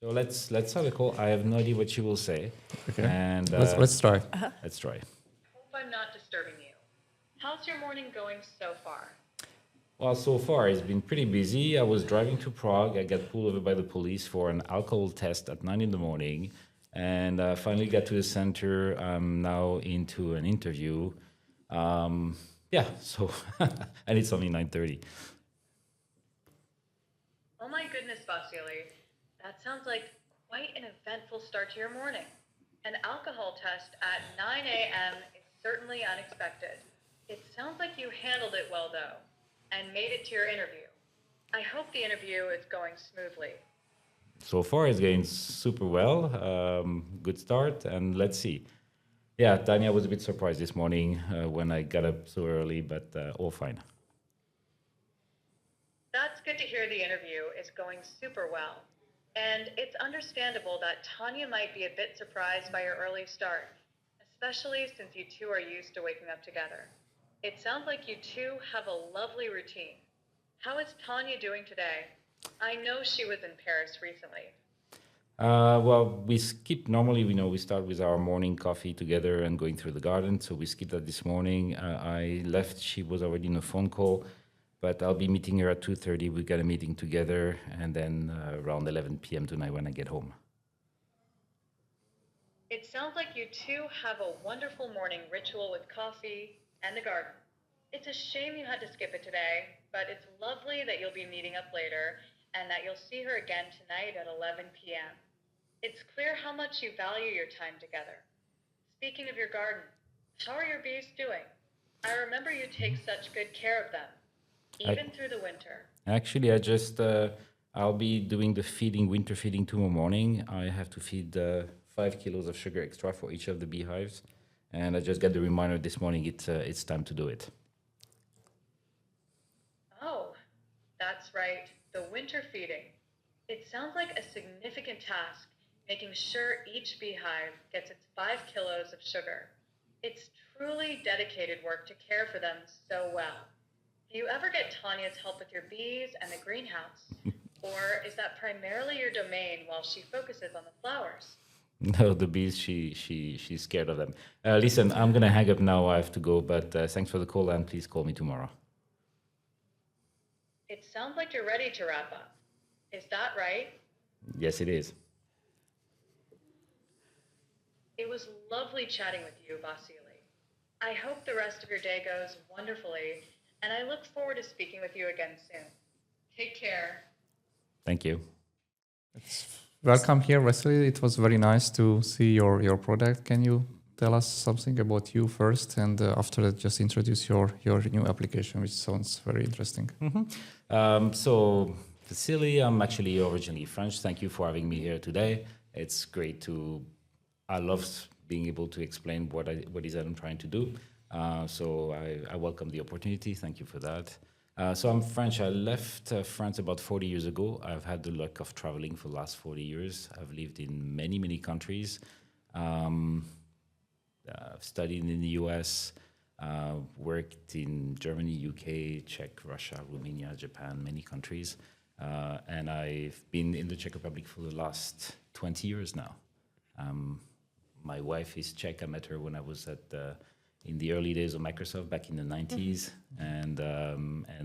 So let's have a call. I have no idea what she will say. Okay. And Let's try. let's try. Hope I'm not disturbing you. How's your morning going so far? Well, so far it's been pretty busy. I was driving to Prague. I got pulled over by the police for an alcohol test at 9 in the morning, and I finally got to the center. I'm now into an interview. Yeah, so and it's only 9:30. Oh my goodness, Vassili. That sounds like quite an eventful start to your morning. An alcohol test at 9 a.m. is certainly unexpected. It sounds like you handled it well, though, and made it to your interview. I hope the interview is going smoothly. So far it's going super well. Good start, and let's see. Yeah, Tanya was a bit surprised this morning when I got up so early, but all fine. That's good to hear the interview is going super well. And it's understandable that Tanya might be a bit surprised by your early start, especially since you two are used to waking up together. It sounds like you two have a lovely routine. How is Tanya doing today? I know she was in Paris recently. Well, we skip normally. We start with our morning coffee together and going through the garden. So we skipped that this morning. I left. She was already in a phone call, but I'll be meeting her at 2:30. We got a meeting together, and then around 11 p.m. tonight when I get home. It sounds like you two have a wonderful morning ritual with coffee and the garden. It's a shame you had to skip it today, but it's lovely that you'll be meeting up later and that you'll see her again tonight at 11 p.m. It's clear how much you value your time together. Speaking of your garden, how are your bees doing? I remember you take such good care of them, even through the winter. Actually, I'll be doing the winter feeding tomorrow morning. I have to feed 5 kilos of sugar extra for each of the beehives, and I just got the reminder this morning. It's time to do it. Oh, that's right, the winter feeding. It sounds like a significant task, making sure each beehive gets its 5 kilos of sugar. It's truly dedicated work to care for them so well. Do you ever get Tanya's help with your bees and the greenhouse? Or is that primarily your domain while she focuses on the flowers? No, the bees, she's scared of them. Listen, I'm going to hang up now. I have to go, but thanks for the call, and please call me tomorrow. It sounds like you're ready to wrap up. Is that right? Yes, it is. It was lovely chatting with you, Vassili. I hope the rest of your day goes wonderfully, and I look forward to speaking with you again soon. Take care. Thank you. Welcome here, Vassili. It was very nice to see your product. Can you tell us something about you first, and after that, just introduce your new application, which sounds very interesting. So, Vassili, I'm actually originally French. Thank you for having me here today. It's great I love being able to explain what is I'm trying to do. So I welcome the opportunity. Thank you for that. So I'm French. I left France about 40 years ago. I've had the luck of traveling for the last 40 years. I've lived in many, many countries. I've studied in the US, worked in Germany, UK, Czech, Russia, Romania, Japan, many countries. And I've been in the Czech Republic for the last 20 years now. My wife is Czech. I met her when I was in the early days of Microsoft back in the 90s. And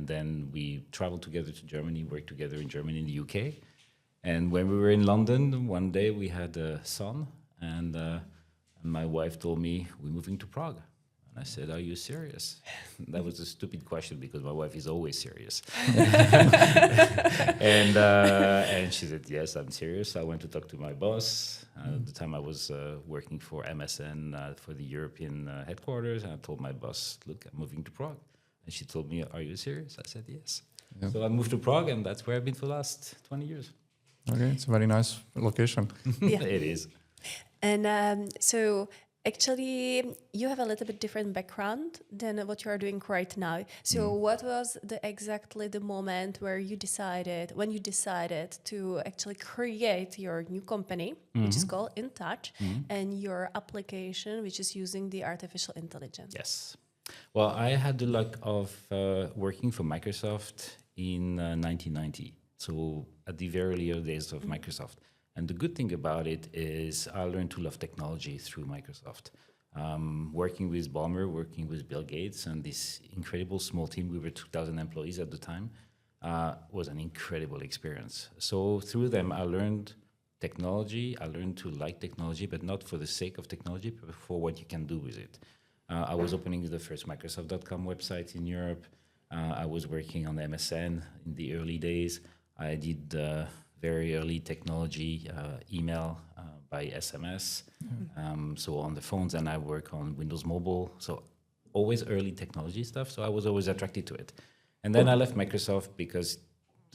then we traveled together to Germany, worked together in Germany and the UK. And when we were in London, one day we had a son, and my wife told me, we're moving to Prague. And I said, are you serious? That was a stupid question because my wife is always serious. And she said, yes, I'm serious. I went to talk to my boss. At the time I was working for MSN for the European headquarters. And I told my boss, look, I'm moving to Prague. And she told me, are you serious? I said, yes. Yep. So I moved to Prague, and that's where I've been for the last 20 years. Okay, it's a very nice location. Yeah. It is. And so actually, you have a little bit different background than what you are doing right now. So what was exactly the moment where you decided to actually create your new company, which is called InTouch, and your application, which is using the artificial intelligence? Yes. Well, I had the luck of working for Microsoft in 1990. So at the very early days of Microsoft. And the good thing about it is I learned to love technology through Microsoft. Working with Ballmer, working with Bill Gates, and this incredible small team, we were 2,000 employees at the time, was an incredible experience. So through them, I learned technology. I learned to like technology, but not for the sake of technology, but for what you can do with it. I was opening the first Microsoft.com website in Europe. I was working on MSN in the early days. I did very early technology, email by SMS, so on the phones, and I work on Windows Mobile, so always early technology stuff, so I was always attracted to it. And then I left Microsoft because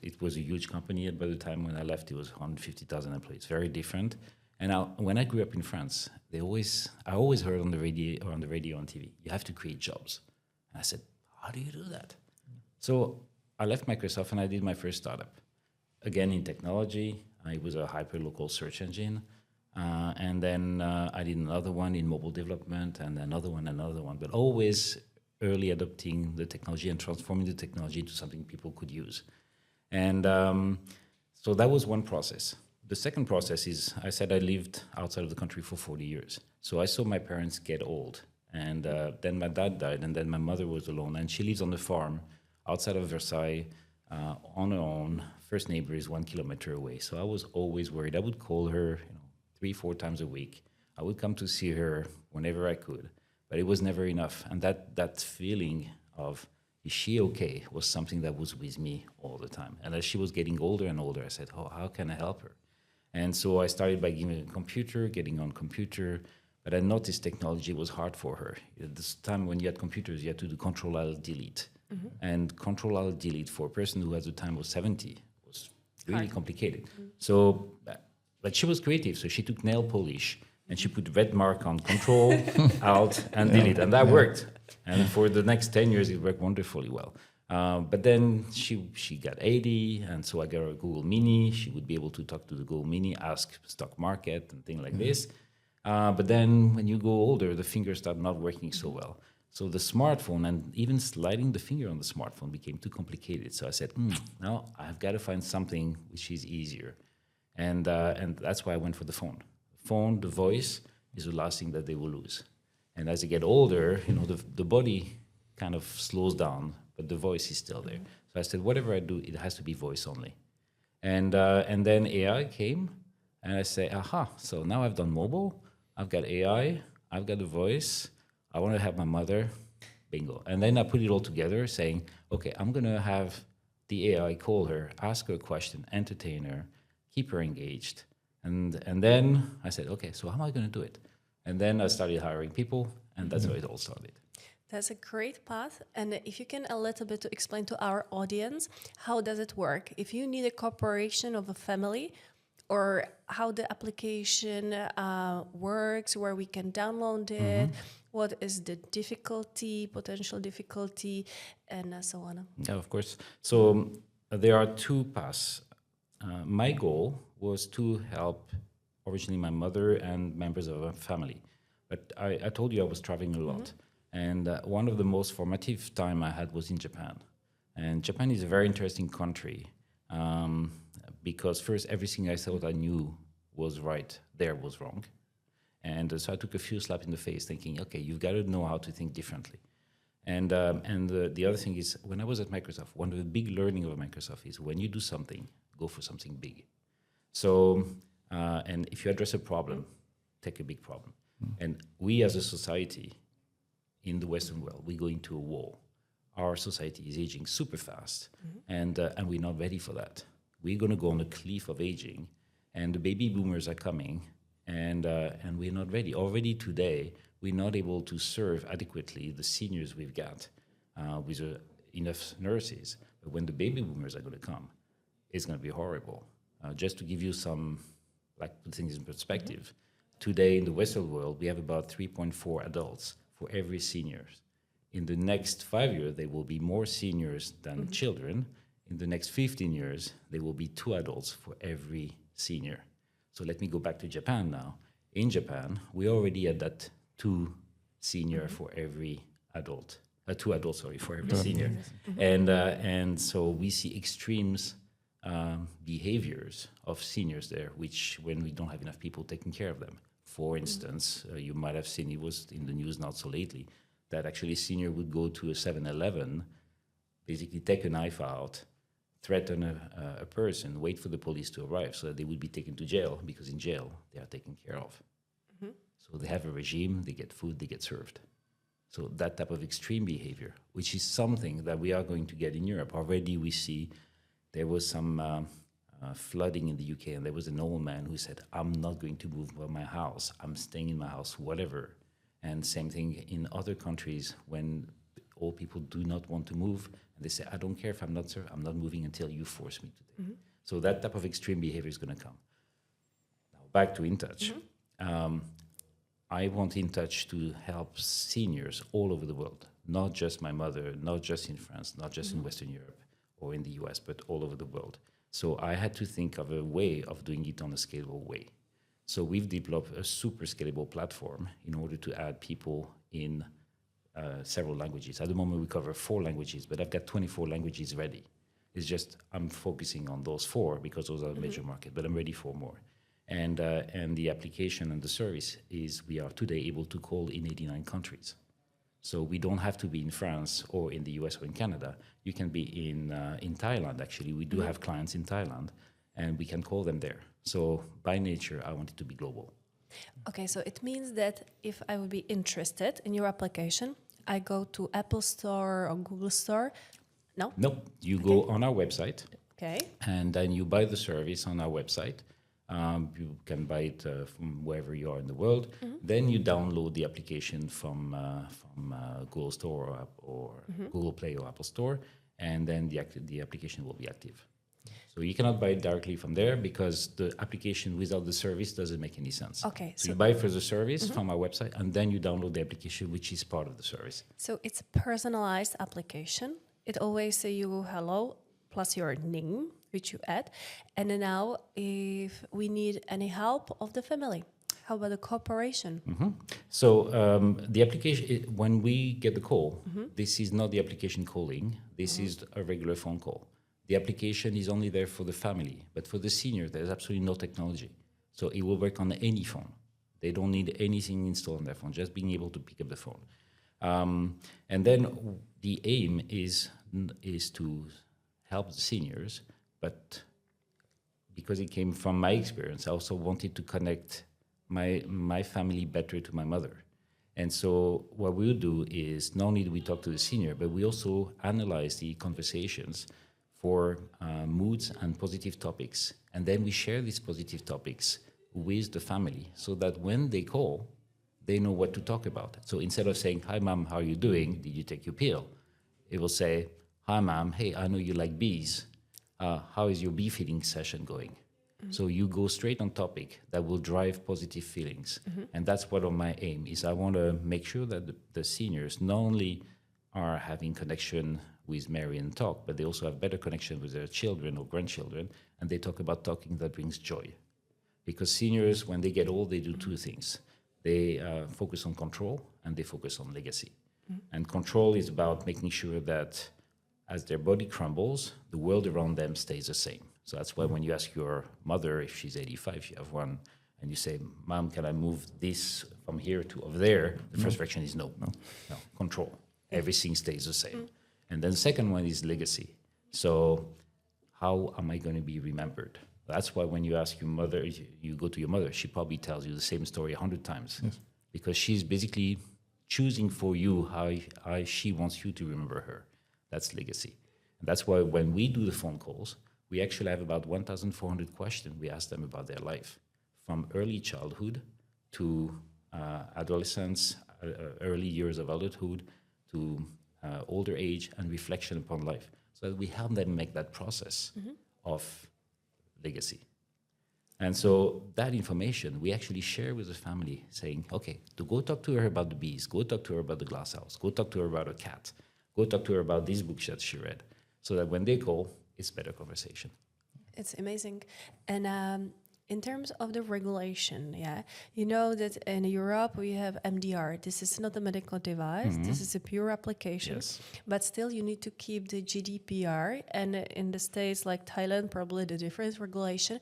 it was a huge company, and by the time when I left, it was 150,000 employees, very different. And when I grew up in France, I always heard on the radio, on TV, you have to create jobs. And I said, how do you do that? So I left Microsoft and I did my first startup. Again, in technology, it was a hyper-local search engine. And then I did another one in mobile development and another one, but always early adopting the technology and transforming the technology into something people could use. And so that was one process. The second process is, I said I lived outside of the country for 40 years. So I saw my parents get old. And then my dad died, and then my mother was alone. And she lives on the farm outside of Versailles on her own. First neighbor is 1 kilometer away. So I was always worried. I would call her 3-4 times a week. I would come to see her whenever I could. But it was never enough. And that feeling of, is she okay, was something that was with me all the time. And as she was getting older and older, I said, oh, how can I help her? And so I started by giving her a computer, getting on computer, but I noticed technology was hard for her. At this time when you had computers, you had to do Control-Alt-Delete. Mm-hmm. And Control-Alt-Delete for a person who at the time was 70 was really complicated. Mm-hmm. So, but she was creative, so she took nail polish and she put red mark on Control, Alt, and Delete, and that worked. And for the next 10 years, it worked wonderfully well. But then she got 80, and so I got her a Google Mini. She would be able to talk to the Google Mini, ask stock market and things like this. But then when you go older, the fingers start not working so well. So the smartphone and even sliding the finger on the smartphone became too complicated. So I said, no, I've got to find something which is easier. And that's why I went for the phone. Phone, the voice is the last thing that they will lose. And as they get older, the body kind of slows down, but the voice is still there. So I said, whatever I do, it has to be voice only. And then AI came, and I say, aha, so now I've done mobile, I've got AI, I've got the voice, I want to have my mother, bingo. And then I put it all together saying, okay, I'm going to have the AI call her, ask her a question, entertain her, keep her engaged. And then I said, okay, so how am I going to do it? And then I started hiring people, and that's how it all started. That's a great path. And if you can a little bit to explain to our audience, how does it work? If you need a cooperation of a family, or how the application works, where we can download it, what is the difficulty, potential difficulty, and so on. Yeah, of course. So there are two paths. My goal was to help originally my mother and members of her family. But I told you I was traveling a lot. And one of the most formative time I had was in Japan. And Japan is a very interesting country because first, everything I thought I knew was right there was wrong. And so I took a few slaps in the face thinking, okay, you've got to know how to think differently. And the other thing is, when I was at Microsoft, one of the big learning of Microsoft is when you do something, go for something big. So, and if you address a problem, take a big problem. And we as a society in the Western world, we go into a wall. Our society is aging super fast, and we're not ready for that. We're going to go on a cliff of aging, and the baby boomers are coming, and we're not ready. Already today, we're not able to serve adequately the seniors we've got with enough nurses. But when the baby boomers are going to come, it's going to be horrible. Just to give you some, put things in perspective, today in the Western world, we have about 3.4 adults for every senior. In the next 5 years, there will be more seniors than children. In the next 15 years, there will be 2 adults for every senior. So let me go back to Japan now. In Japan, we already had that 2 senior for every adult. 2 adults, sorry, for every senior. And so we see extremes behaviors of seniors there, which when we don't have enough people taking care of them. For instance, you might have seen, it was in the news not so lately, that actually a senior would go to a 7-Eleven, basically take a knife out, threaten a person, wait for the police to arrive so that they would be taken to jail, because in jail they are taken care of. So they have a regime, they get food, they get served. So that type of extreme behavior, which is something that we are going to get in Europe. Already we see there was some flooding in the UK, and there was an old man who said, I'm not going to move from my house. I'm staying in my house, whatever. And same thing in other countries when old people do not want to move. And they say, I don't care if I'm not moving until you force me to. So that type of extreme behavior is going to come. Now back to InTouch. I want InTouch to help seniors all over the world, not just my mother, not just in France, not just in Western Europe or in the US, but all over the world. So I had to think of a way of doing it on a scalable way. So we've developed a super scalable platform in order to add people in several languages. At the moment, we cover 4 languages, but I've got 24 languages ready. It's just I'm focusing on those 4 because those are the major market, but I'm ready for more. And the application and the service is we are today able to call in 89 countries. So we don't have to be in France or in the US or in Canada. You can be in Thailand, actually. We do have clients in Thailand, and we can call them there. So by nature, I want it to be global. Okay, so it means that if I would be interested in your application, I go to Apple Store or Google Store. No? No, you go on our website. Okay. And then you buy the service on our website. You can buy it from wherever you are in the world. Then you download the application from Google Store or Google Play or Apple Store, and then the application will be active. So you cannot buy it directly from there because the application without the service doesn't make any sense. Okay. So you buy first the service from our website, and then you download the application, which is part of the service. So it's a personalized application. It always say you hello plus your name, which you add. And then now if we need any help of the family, how about the cooperation? So the application, when we get the call, this is not the application calling. This is a regular phone call. The application is only there for the family, but for the senior, there's absolutely no technology. So it will work on any phone. They don't need anything installed on their phone, just being able to pick up the phone. And then the aim is to help the seniors, but because it came from my experience, I also wanted to connect my family better to my mother. And so what we'll do is not only do we talk to the senior, but we also analyze the conversations for moods and positive topics. And then we share these positive topics with the family so that when they call, they know what to talk about. So instead of saying, hi, mom, how are you doing? Did you take your pill? It will say, hi, mom, hey, I know you like bees. How is your bee feeding session going? So you go straight on topic that will drive positive feelings. And that's what my aim is. I want to make sure that the seniors not only are having connection with Mary and talk, but they also have better connection with their children or grandchildren, and they talk about talking that brings joy. Because seniors, when they get old, they do 2 things. They focus on control and they focus on legacy. And control is about making sure that as their body crumbles, the world around them stays the same. So that's why when you ask your mother, if she's 85, you have one, and you say, Mom, can I move this from here to over there? The first reaction is no. Control. Everything stays the same. And then the second one is legacy. So how am I going to be remembered? That's why when you ask your mother, you go to your mother, she probably tells you the same story 100 times. Yes. Because she's basically choosing for you how she wants you to remember her. That's legacy. And that's why when we do the phone calls, we actually have about 1,400 questions we ask them about their life, from early childhood to adolescence, early years of adulthood, to older age and reflection upon life, so that we help them make that process of legacy. And so that information we actually share with the family, saying, okay, to go talk to her about the bees, go talk to her about the glass house, go talk to her about a cat, go talk to her about these books that she read, so that when they call, it's better conversation. It's amazing. And In terms of the regulation, you know that in Europe we have MDR. This is not a medical device. This is a pure application. Yes. But still, you need to keep the GDPR. And in the states like Thailand, probably the different regulation.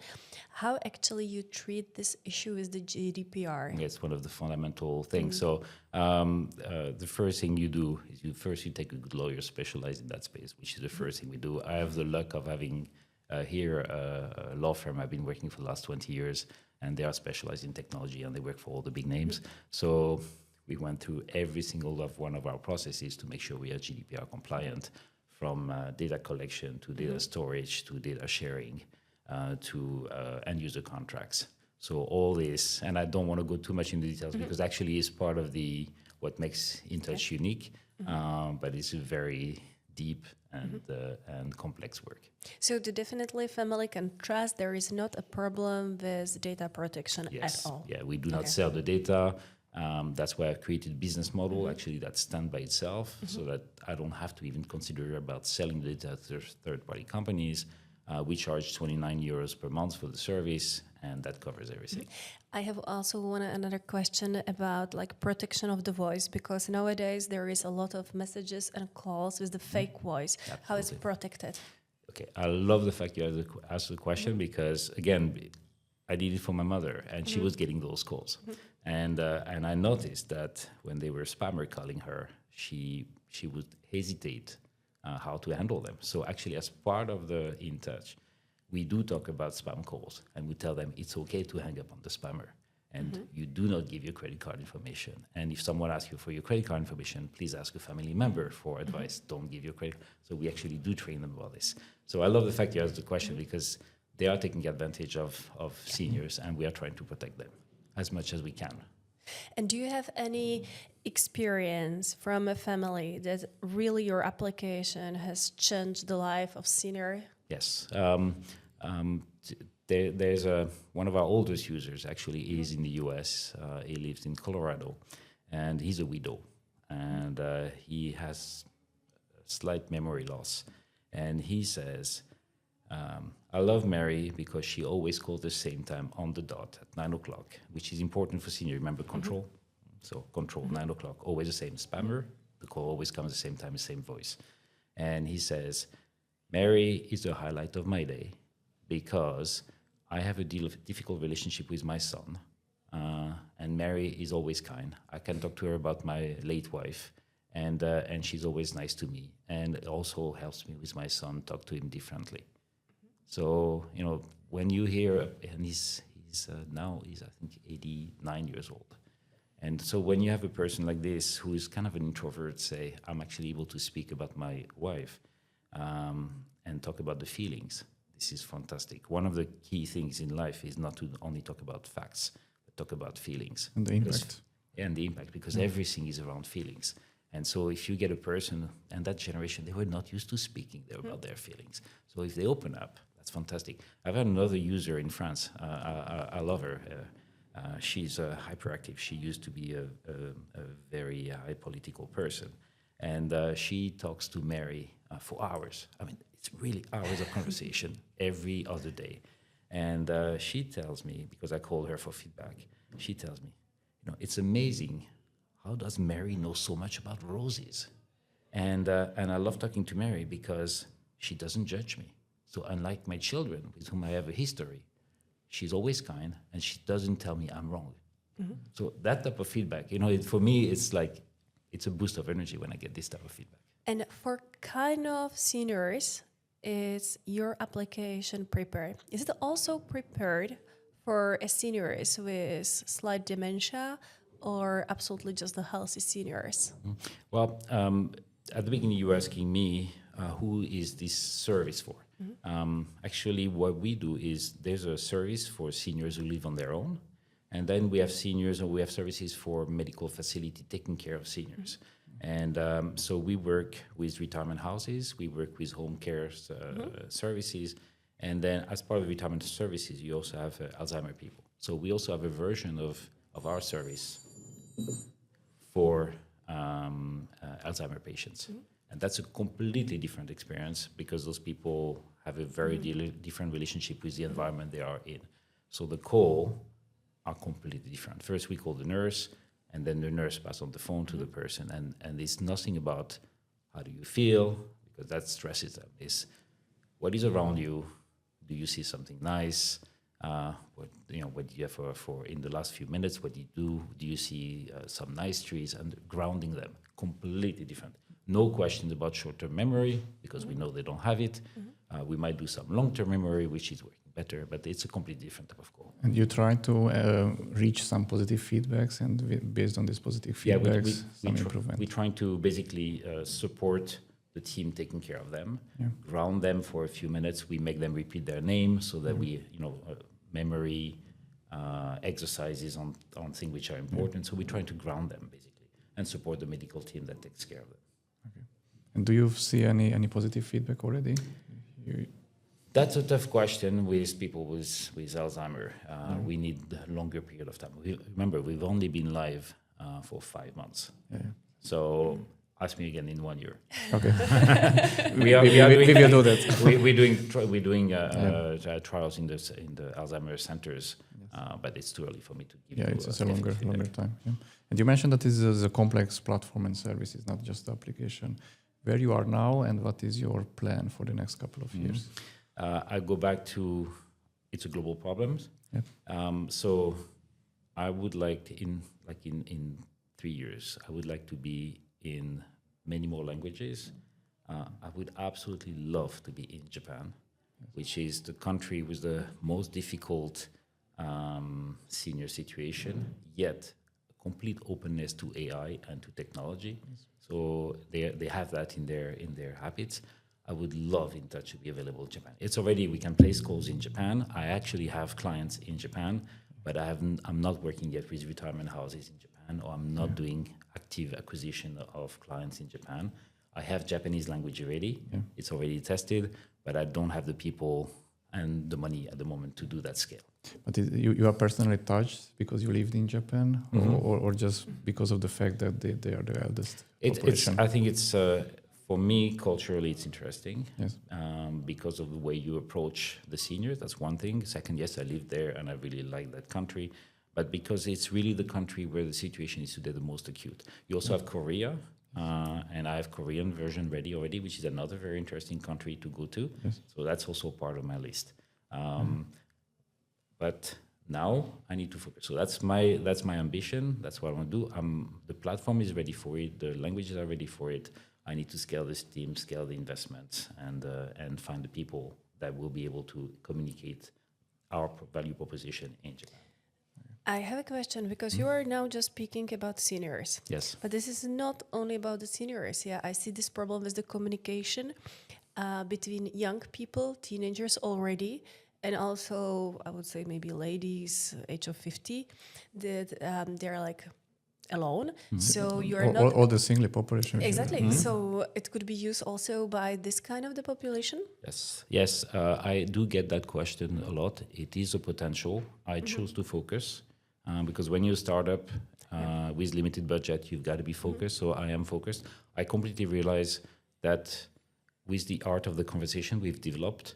How actually you treat this issue with the GDPR? It's one of the fundamental things. So the first thing you do is you take a good lawyer specialized in that space, which is the first thing we do. I have the luck of having here a law firm I've been working for the last 20 years, and they are specialized in technology and they work for all the big names. So we went through every single one of our processes to make sure we are GDPR compliant, from data collection to data storage to data sharing to end user contracts. So all this, and I don't want to go too much into details because actually it's part of what makes InTouch unique, but it's a very deep and complex work. So to definitely family can trust there is not a problem with data protection at all. Yeah, we do not sell the data. That's why I've created a business model actually that stands by itself, so that I don't have to even consider about selling the data to third-party companies. We charge 29 euros per month for the service, and that covers everything. I have also another question about like protection of the voice, because nowadays there is a lot of messages and calls with the fake voice. Absolutely. How is it protected? Okay, I love the fact you asked the question because, again, I did it for my mother, and she was getting those calls. And I noticed that when they were spammer calling her, she would hesitate how to handle them. So actually, as part of the InTouch, we do talk about spam calls, and we tell them it's okay to hang up on the spammer, and you do not give your credit card information. And if someone asks you for your credit card information, please ask a family member for advice. Don't give your credit. So we actually do train them about this. So I love the fact you asked the question because they are taking advantage of seniors, and we are trying to protect them as much as we can. And do you have any experience from a family that really your application has changed the life of senior? Yes. There's one of our oldest users, actually, is in the US. He lives in Colorado, and he's a widow. And he has slight memory loss. And he says, I love Mary because she always calls the same time on the dot at 9 o'clock, which is important for senior. Remember control? So control, 9 o'clock, always the same. Spammer, the call always comes the same time, the same voice. And he says, Mary is the highlight of my day because I have a difficult relationship with my son, and Mary is always kind. I can talk to her about my late wife, and she's always nice to me, and it also helps me with my son, talk to him differently. So, when you hear, and he's now I think 89 years old. And so when you have a person like this who is kind of an introvert say, I'm actually able to speak about my wife and talk about the feelings, this is fantastic. One of the key things in life is not to only talk about facts, but talk about feelings. And the impact. And the impact, because everything is around feelings. And so if you get a person, and that generation, they were not used to speaking about their feelings. So if they open up, that's fantastic. I've had another user in France. I love her. She's hyperactive. She used to be a very high political person. And she talks to Mary for hours. I mean, it's really hours of conversation every other day. And she tells me, because I call her for feedback, she tells me, it's amazing. How does Mary know so much about roses? And I love talking to Mary because she doesn't judge me. So unlike my children, with whom I have a history, she's always kind, and she doesn't tell me I'm wrong. Mm-hmm. So that type of feedback, for me, it's like, it's a boost of energy when I get this type of feedback. And for kind of seniors, is your application prepared? Is it also prepared for a seniors with slight dementia, or absolutely just the healthy seniors? Mm-hmm. Well, at the beginning, you were asking me, who is this service for? Mm-hmm. Actually, what we do is there's a service for seniors who live on their own. And then we have seniors, or we have services for medical facility taking care of seniors. Mm-hmm. And so we work with retirement houses, we work with home care services. And then as part of retirement services, you also have Alzheimer people. So we also have a version of our service for Alzheimer patients. Mm-hmm. And that's a completely different experience because those people have a very different relationship with the environment they are in. So the call are completely different. First, we call the nurse, and then the nurse passes on the phone to the person. And it's nothing about how do you feel, because that stresses them. It's what is around you. Do you see something nice? What do you have for in the last few minutes? What do you do? Do you see some nice trees? And grounding them, completely different. No questions about short-term memory, because we know they don't have it. We might do some long-term memory, which is working better, but it's a completely different type of call. And you try to reach some positive feedbacks, and based on these positive feedbacks, some improvement. We're trying to basically support the team taking care of them, ground them for a few minutes. We make them repeat their name so that we, memory exercises on things which are important. So we're trying to ground them basically and support the medical team that takes care of them. Okay. And do you see any positive feedback already? That's a tough question with people with Alzheimer. We need a longer period of time. Remember, we've only been live for 5 months. So ask me again in 1 year. Okay. we will do that. We're doing trials in the Alzheimer centers, but it's too early for me to give you. It's a longer time. Yeah. And you mentioned that this is a complex platform and service. It's not just the application. Where you are now, and what is your plan for the next couple of years? I go back to it's a global problem. So I would like in 3 years, I would like to be in many more languages. I would absolutely love to be in Japan, which is the country with the most difficult senior situation, yet complete openness to AI and to technology. So they have that in their habits. I would love InTouch to be available in Japan. It's already, we can place calls in Japan. I actually have clients in Japan, but I'm not working yet with retirement houses in Japan, or I'm not doing active acquisition of clients in Japan. I have Japanese language already. It's already tested, but I don't have the people and the money at the moment to do that scale. But you are personally touched because you lived in Japan, or just because of the fact that they are the eldest population? I think it's, for me, culturally, it's interesting. Yes. Because of the way you approach the seniors, that's one thing. Second, yes, I lived there and I really like that country. But because it's really the country where the situation is today the most acute. You also have Korea, and I have Korean version ready already, which is another very interesting country to go to. Yes. So that's also part of my list. But now I need to focus. So that's my ambition. That's what I want to do. The platform is ready for it. The languages are ready for it. I need to scale this team, scale the investments, and find the people that will be able to communicate our value proposition in Japan. I have a question, because you are now just speaking about seniors. Yes. But this is not only about the seniors. Yeah, I see this problem with the communication between young people, teenagers already, and also, I would say maybe ladies, age of 50, that they're like alone. So you are not... All the single population. Exactly. So it could be used also by this kind of the population? Yes. I do get that question a lot. It is a potential. I chose to focus because when you start up with limited budget, you've got to be focused. So I am focused. I completely realize that with the art of the conversation we've developed,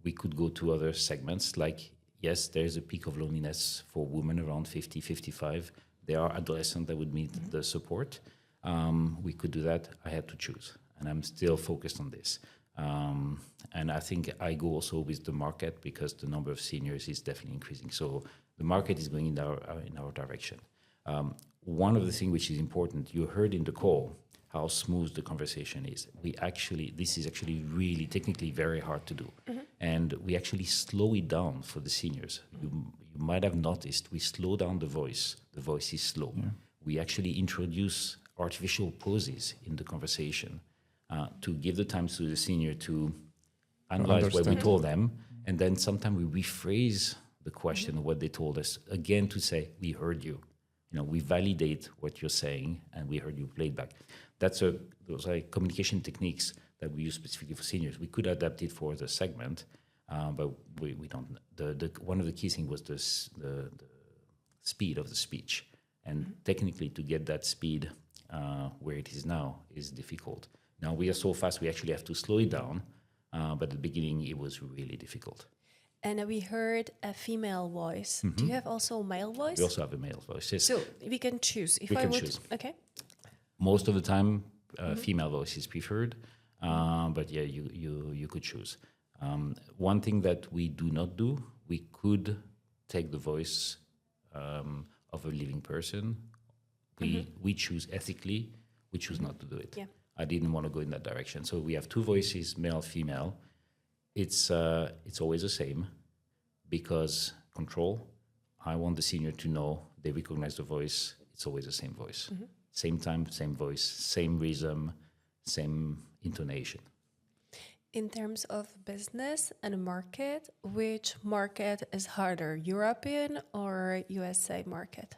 we could go to other segments. Like, yes, there's a peak of loneliness for women around 50, 55. There are adolescents that would need the support. We could do that. I had to choose, and I'm still focused on this. And I think I go also with the market, because the number of seniors is definitely increasing. So the market is going in our direction. One of the things which is important, you heard in the call how smooth the conversation is. This is actually really technically very hard to do. And we actually slow it down for the seniors. You might have noticed we slow down the voice. The voice is slow. We actually introduce artificial pauses in the conversation to give the time to the senior to analyze what we told them. And then sometimes we rephrase the question of what they told us, again, to say, we heard you. We validate what you're saying, and we heard you played back. Those are communication techniques that we use specifically for seniors. We could adapt it for the segment, but we don't. One of the key things was the speed of the speech, and technically to get that speed where it is now is difficult. Now we are so fast, we actually have to slow it down, but at the beginning it was really difficult. And we heard a female voice. Do you have also a male voice? We also have a male voice. Yes. So we can choose. If We I can would, choose. okay. Most of the time, female voice is preferred, but yeah, you could choose. One thing that we do not do, we could take the voice of a living person. We choose ethically, we choose not to do it. Yeah. I didn't want to go in that direction. So we have two voices, male, female. It's always the same because control. I want the senior to know they recognize the voice. It's always the same voice. Same time, same voice, same rhythm, same intonation. In terms of business and market, which market is harder, European or USA market?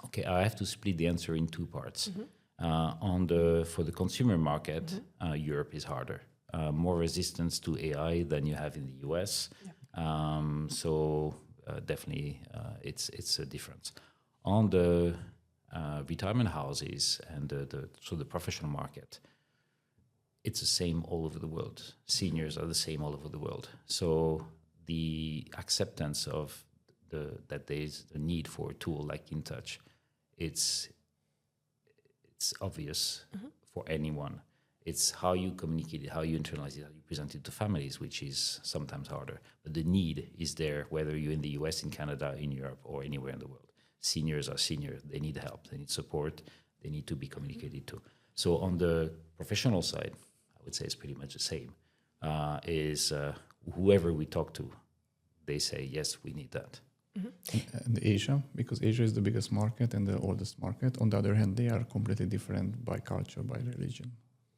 Okay, I have to split the answer in two parts. For the consumer market, Europe is harder. More resistance to AI than you have in the US. So definitely, it's a difference. On the retirement houses and the professional market, it's the same all over the world. Seniors are the same all over the world. So the acceptance of that there is a need for a tool like InTouch, it's obvious for anyone. It's how you communicate it, how you internalize it, how you present it to families, which is sometimes harder. But the need is there, whether you're in the US, in Canada, in Europe, or anywhere in the world. Seniors are seniors. They need help. They need support. They need to be communicated to. So on the professional side, I would say it's pretty much the same. Whoever we talk to, they say, yes, we need that. And Asia, because Asia is the biggest market and the oldest market. On the other hand, they are completely different by culture, by religion,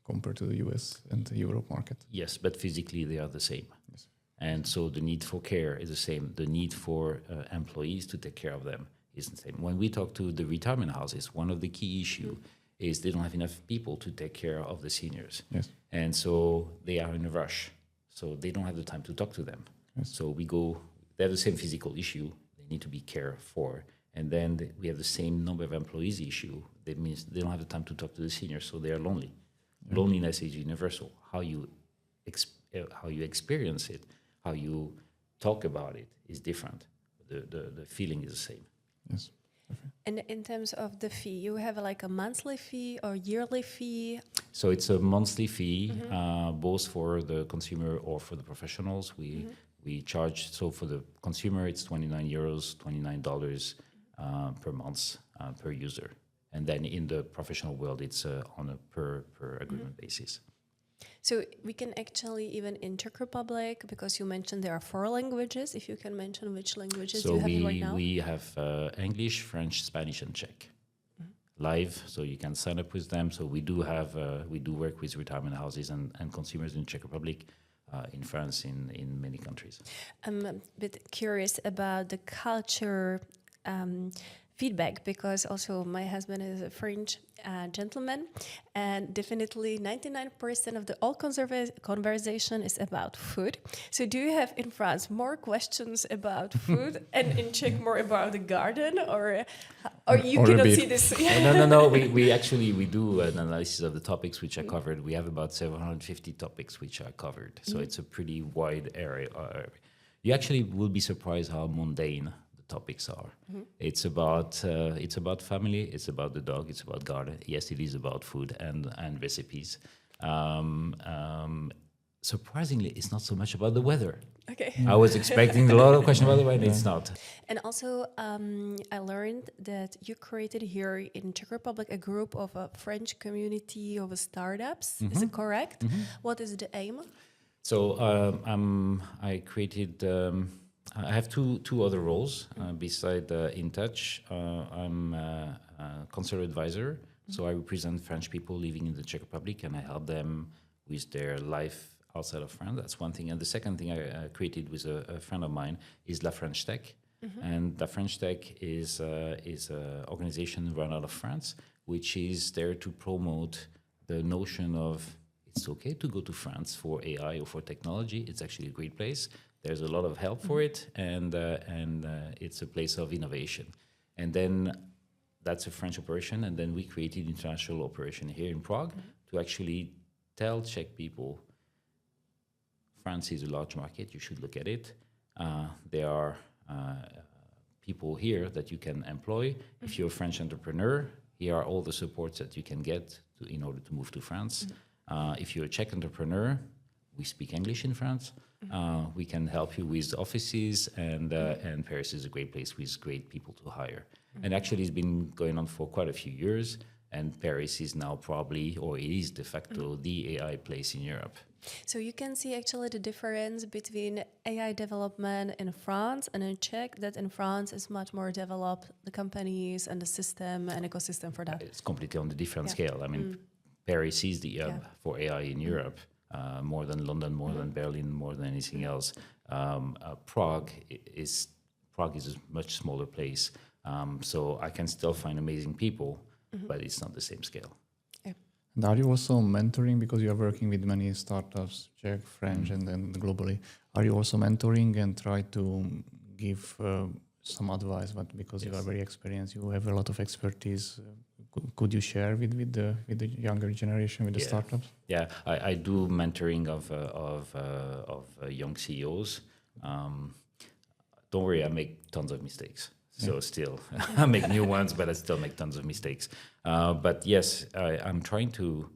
compared to the US and the Europe market. Yes, but physically they are the same. Yes. And so the need for care is the same. The need for employees to take care of them is the same. When we talk to the retirement houses, one of the key issues is they don't have enough people to take care of the seniors. Yes. And so they are in a rush. So they don't have the time to talk to them. Yes. So they have the same physical issue. They need to be cared for. And then we have the same number of employees issue. That means they don't have the time to talk to the seniors, so they are lonely. Yeah. Loneliness is universal. How you experience it, how you talk about it is different. The feeling is the same. Yes. Perfect. And in terms of the fee, you have like a monthly fee or yearly fee? So it's a monthly fee, both for the consumer or for the professionals. We charge, so for the consumer, it's $29 per month per user. And then in the professional world, it's on a per agreement basis. So we can actually even in Czech Republic, because you mentioned there are 4 languages, if you can mention which languages you have right now. We have English, French, Spanish, and Czech. Live, so you can sign up with them. So we do work with retirement houses and consumers in Czech Republic, in France, in many countries. I'm a bit curious about the culture feedback, because also my husband is a French gentleman, and definitely 99% of the all conversation is about food. So do you have in France more questions about food and in Czech more about the garden, or you cannot see this? No. We do an analysis of the topics which are covered. We have about 750 topics which are covered. So it's a pretty wide area. You actually will be surprised how mundane topics are. It's about family, it's about the dog, it's about garden. Yes, it is about food and recipes. Surprisingly, it's not so much about the weather. Okay. I was expecting a lot of questions about the weather. It's not. And also, I learned that you created here in Czech Republic a group of a French community of startups. Is it correct? What is the aim? So I created. I have two other roles beside InTouch. I'm a consular advisor, so I represent French people living in the Czech Republic, and I help them with their life outside of France. That's one thing. And the second thing I created with a friend of mine is La French Tech, and La French Tech is an organization run out of France, which is there to promote the notion of it's okay to go to France for AI or for technology. It's actually a great place. There's a lot of help for it, and it's a place of innovation. And then that's a French operation, and then we created international operation here in Prague to actually tell Czech people France is a large market. You should look at it. There are people here that you can employ. If you're a French entrepreneur, here are all the supports that you can get in order to move to France. If you're a Czech entrepreneur, we speak English in France. We can help you with offices, and Paris is a great place with great people to hire. And actually, it's been going on for quite a few years, and Paris is now probably, or it is de facto, the AI place in Europe. So you can see actually the difference between AI development in France and in Czech, that in France is much more developed, the companies and the system and ecosystem for that. It's completely on a different scale. I mean, Paris is the hub for AI in Europe, more than London, more than Berlin, more than anything else. Prague is a much smaller place. So I can still find amazing people, but it's not the same scale. And are you also mentoring, because you are working with many startups, Czech, French, and then globally? Are you also mentoring and try to give some advice? But because you are very experienced, you have a lot of expertise. Could you share with the younger generation, with the startups? Yeah, I do mentoring of young CEOs. Don't worry, I make tons of mistakes. So still, I make new ones, but I still make tons of mistakes. But yes, I'm trying to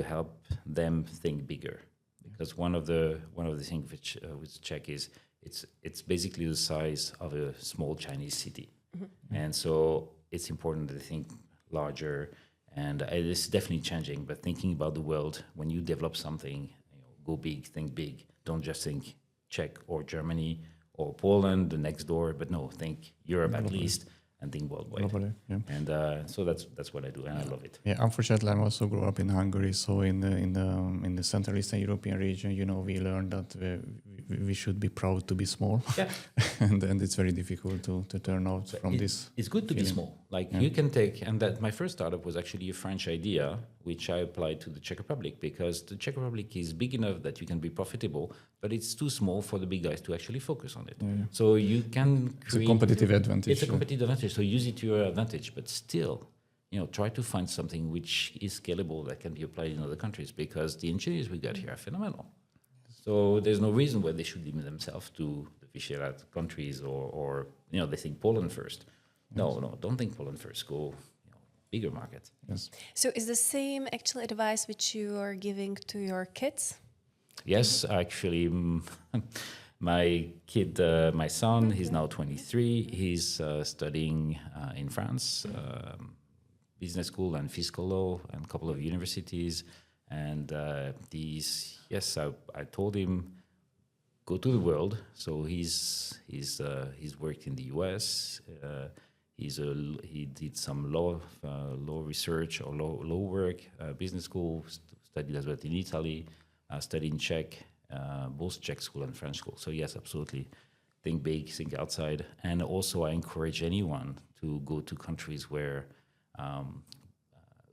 help them think bigger, because one of the things which with Czech is it's basically the size of a small Chinese city, and so it's important to think larger. And it is definitely changing. But thinking about the world, when you develop something, go big, think big. Don't just think Czech or Germany or Poland, the next door, but no, think Europe at least, and think worldwide. Globally, yeah. And so that's what I do, and I love it. Yeah, unfortunately, I also grew up in Hungary, so in the Central Eastern European region, we learned that we should be proud to be small, and it's very difficult to turn out from this. It's good to be small. Like you can take, and that my first startup was actually a French idea, which I applied to the Czech Republic, because the Czech Republic is big enough that you can be profitable, but it's too small for the big guys to actually focus on it. Yeah. So you can create... It's a competitive advantage. It's a competitive advantage, so use it to your advantage, but still, try to find something which is scalable that can be applied in other countries, because the engineers we got here are phenomenal. So there's no reason why they should limit themselves to the Visegrad countries or they think Poland first. No, don't think Poland first. Go bigger market. Yes. So is the same actual advice which you are giving to your kids? Yes, actually, my kid, my son, he's now 23. He's studying in France, business school and fiscal law, and a couple of universities. And I told him, go to the world. So he's worked in the US. He did some law research or law work, business school, studied as well in Italy, studied in Czech, both Czech school and French school. So yes, absolutely, think big, think outside. And also I encourage anyone to go to countries where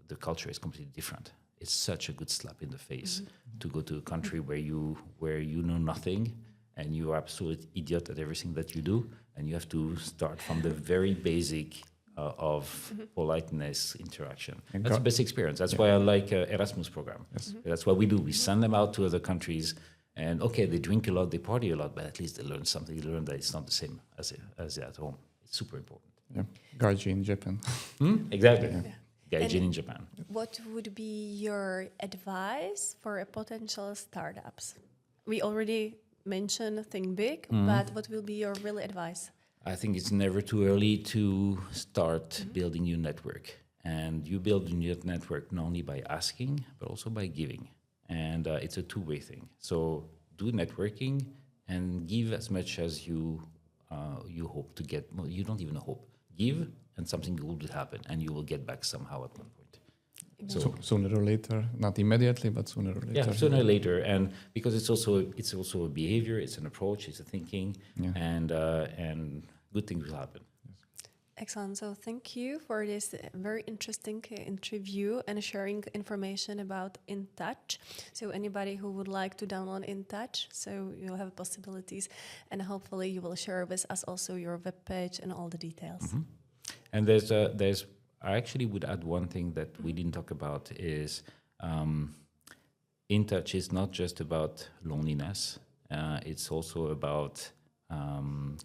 the culture is completely different. It's such a good slap in the face to go to a country where you know nothing and you are absolute idiot at everything that you do, and you have to start from the very basic of politeness interaction. That's the best experience. That's why I like Erasmus program. Yes. That's what we do. We send them out to other countries, and okay, they drink a lot, they party a lot, but at least they learn something. They learn that it's not the same as at home. It's super important. Yeah, Gaiji in Japan. Exactly. Yeah. Gaijin in Japan. What would be your advice for a potential startups? We already mentioned think big, but what will be your real advice? I think it's never too early to start building your network. And you build your network not only by asking, but also by giving. And it's a two-way thing. So do networking and give as much as you hope to get. Well, you don't even hope. Give, and something good will happen, and you will get back somehow at one point. So sooner or later, not immediately, but sooner or later. Yeah, sooner or later, and because it's also a behavior, it's an approach, it's a thinking, and good things will happen. Excellent. So thank you for this very interesting interview and sharing information about InTouch. So anybody who would like to download InTouch, so you'll have possibilities, and hopefully you will share with us also your webpage and all the details. And I actually would add one thing that we didn't talk about is InTouch is not just about loneliness. It's also about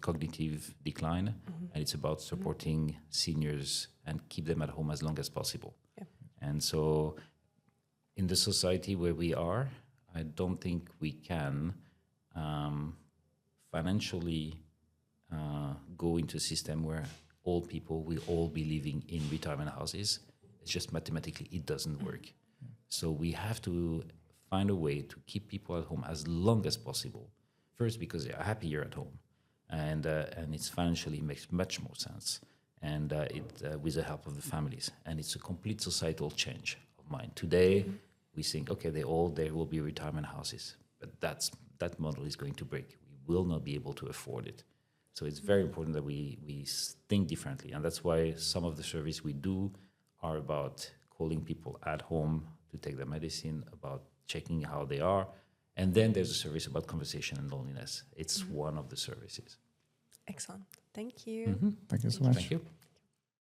cognitive decline, and it's about supporting seniors and keep them at home as long as possible. Yeah. And so in the society where we are, I don't think we can financially go into a system where old people will all be living in retirement houses. It's just mathematically, it doesn't work. So we have to find a way to keep people at home as long as possible. First, because they're happier at home, and it's financially makes much more sense, and with the help of the families. And it's a complete societal change of mind. Today, we think, okay, there will be retirement houses, but that model is going to break. We will not be able to afford it. So it's very important that we think differently, and that's why some of the service we do are about calling people at home to take their medicine, about checking how they are, and then there's a service about conversation and loneliness. It's one of the services. Excellent. Thank you. Thank you so much. Thank you.